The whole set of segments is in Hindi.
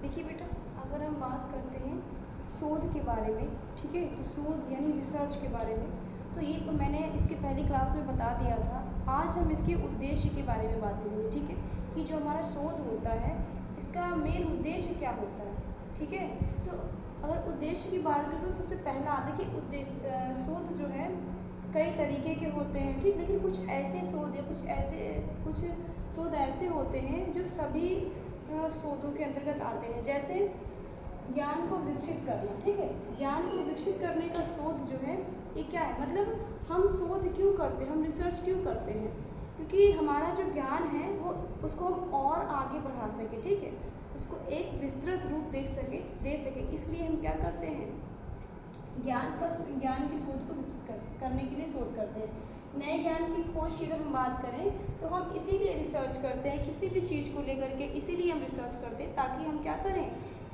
देखिए बेटा, अगर हम बात करते हैं शोध के बारे में, ठीक है, तो शोध यानी रिसर्च के बारे में, तो ये मैंने इसके पहली क्लास में बता दिया था। आज हम इसके उद्देश्य के बारे में बात करेंगे, ठीक है, कि जो हमारा शोध होता है इसका मेन उद्देश्य क्या होता है, ठीक है। तो अगर उद्देश्य की बात करें तो सबसे पहला देखिए उद्देश्य, शोध जो है कई तरीके के होते हैं, ठीक, लेकिन कुछ ऐसे शोध या कुछ शोध ऐसे होते हैं जो सभी शोधों के अंतर्गत आते हैं। जैसे ज्ञान को विकसित करना, ठीक है, ज्ञान को विकसित करने का शोध जो है ये क्या है, मतलब हम शोध क्यों करते हैं, हम रिसर्च क्यों करते हैं, क्योंकि हमारा जो ज्ञान है वो उसको हम और आगे बढ़ा सके, ठीक है, उसको एक विस्तृत रूप दे सके, इसलिए हम क्या करते हैं, ज्ञान की शोध को विकसित करने के लिए शोध करते हैं। नए ज्ञान की खोज की अगर हम बात करें तो हम इसीलिए रिसर्च करते हैं, किसी भी चीज़ को लेकर के इसीलिए हम रिसर्च करते हैं ताकि हम क्या करें,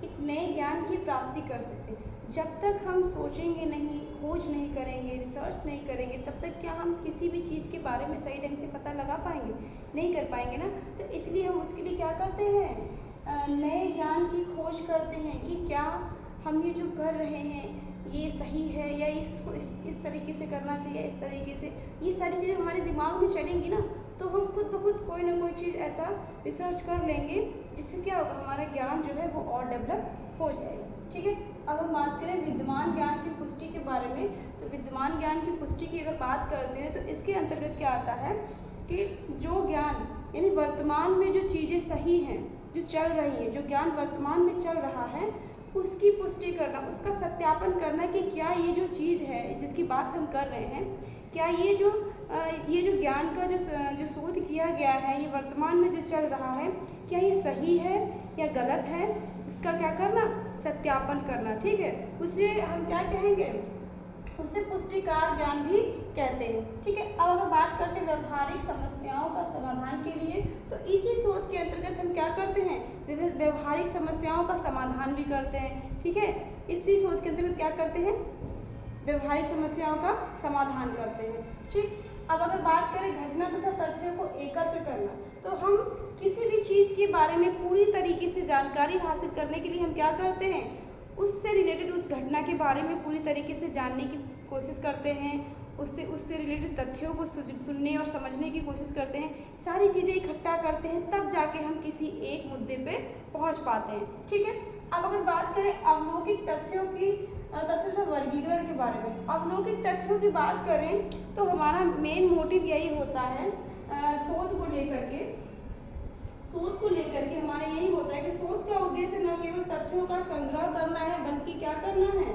एक नए ज्ञान की प्राप्ति कर सकते। जब तक हम सोचेंगे नहीं, खोज नहीं करेंगे, रिसर्च नहीं करेंगे, तब तक क्या हम किसी भी चीज़ के बारे में सही ढंग से पता लगा पाएंगे, नहीं कर पाएंगे ना। तो इसलिए हम उसके लिए क्या करते हैं, नए ज्ञान की खोज करते हैं कि क्या हम ये जो कर रहे हैं ये सही है या इसको इस तरीके से करना चाहिए, इस तरीके से, ये सारी चीज़ें हमारे दिमाग में चलेंगी ना, तो हम खुद ब खुद कोई ना कोई चीज़ ऐसा रिसर्च कर लेंगे जिससे क्या होगा, हमारा ज्ञान जो है वो और डेवलप हो जाएगा, ठीक है। अब हम बात करें विद्यमान ज्ञान की पुष्टि के बारे में, तो विद्यमान ज्ञान की पुष्टि की अगर बात करते हैं तो इसके अंतर्गत क्या आता है कि जो ज्ञान यानी वर्तमान में जो चीज़ें सही हैं, जो चल रही हैं, जो ज्ञान वर्तमान में चल रहा है उसकी पुष्टि करना, उसका सत्यापन करना कि क्या ये जो चीज़ है जिसकी बात हम कर रहे हैं, क्या ये जो ज्ञान का जो शोध किया गया है ये वर्तमान में जो चल रहा है क्या ये सही है या गलत है, उसका क्या करना, सत्यापन करना, ठीक है। उसे हम क्या कहेंगे, उसे पुष्टिकार ज्ञान भी कहते हैं, ठीक है। अब अगर बात करते हैं व्यवहारिक समस्याओं का समाधान के लिए, तो इसी शोध के अंतर्गत हम क्या करते हैं, व्यवहारिक समस्याओं का समाधान भी करते हैं, ठीक है। इसी शोध के अंतर्गत क्या करते हैं, व्यवहारिक समस्याओं का समाधान करते हैं, ठीक। अब अगर बात करें घटना तथा तथ्यों को एकत्र करना, तो हम किसी भी चीज़ के बारे में पूरी तरीके से जानकारी हासिल करने के लिए हम क्या करते हैं, उससे रिलेटेड उस घटना के बारे में पूरी तरीके से जानने की कोशिश करते हैं, उससे रिलेटेड तथ्यों को सुनने और समझने की कोशिश करते हैं, सारी चीज़ें इकट्ठा करते हैं, तब जाके हम किसी एक मुद्दे पे पहुंच पाते हैं, ठीक है। अब अगर बात करें अवलौकिक तथ्यों का वर्गीकरण के बारे में, अवलौकिक तथ्यों की बात करें तो हमारा मेन मोटिव यही होता है, शोध को लेकर के हमारा यही होता है कि शोध का उद्देश्य न केवल तथ्यों का संग्रह करना है बल्कि क्या करना है,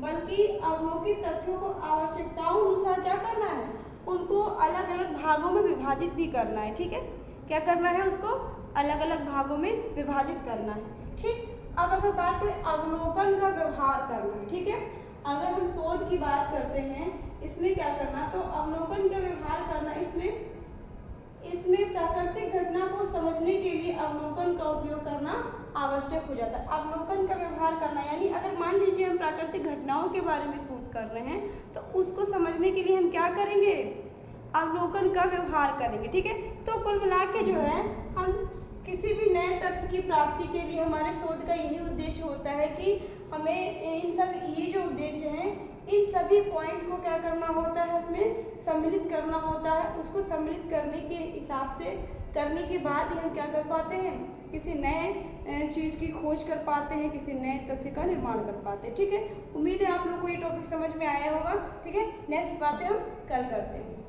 बल्कि अवलोकित तथ्यों को आवश्यकताओं अनुसार क्या करना है, उनको अलग अलग भागों में विभाजित भी करना है, ठीक है। क्या करना है, उसको अलग अलग भागों में विभाजित करना है, ठीक। अब अगर बात करें अवलोकन का व्यवहार करना, ठीक है, अगर हम शोध की बात करते हैं इसमें क्या करना, तो अवलोकन का व्यवहार करना, इसमें प्राकृतिक घटना को समझने के लिए अवलोकन का उपयोग करना आवश्यक हो जाता है। अवलोकन का व्यवहार करना यानी अगर मान लीजिए हम प्राकृतिक घटनाओं के बारे में शोध कर रहे हैं तो उसको समझने के लिए हम क्या करेंगे, अवलोकन का व्यवहार करेंगे, ठीक है। तो कुल मिला के जो है हम किसी भी नए तथ्य की प्राप्ति के लिए हमारे शोध का यही उद्देश्य होता है कि हमें ये जो उद्देश्य है इन सभी पॉइंट को क्या करना होता है, उसमें सम्मिलित करना होता है। उसको सम्मिलित करने के हिसाब से करने के बाद ही हम क्या कर पाते हैं, किसी नए चीज़ की खोज कर पाते हैं, किसी नए तथ्य का निर्माण कर पाते हैं, ठीक है। उम्मीद है आप लोग को ये टॉपिक समझ में आया होगा, ठीक है। नेक्स्ट बातें हम कल करते हैं।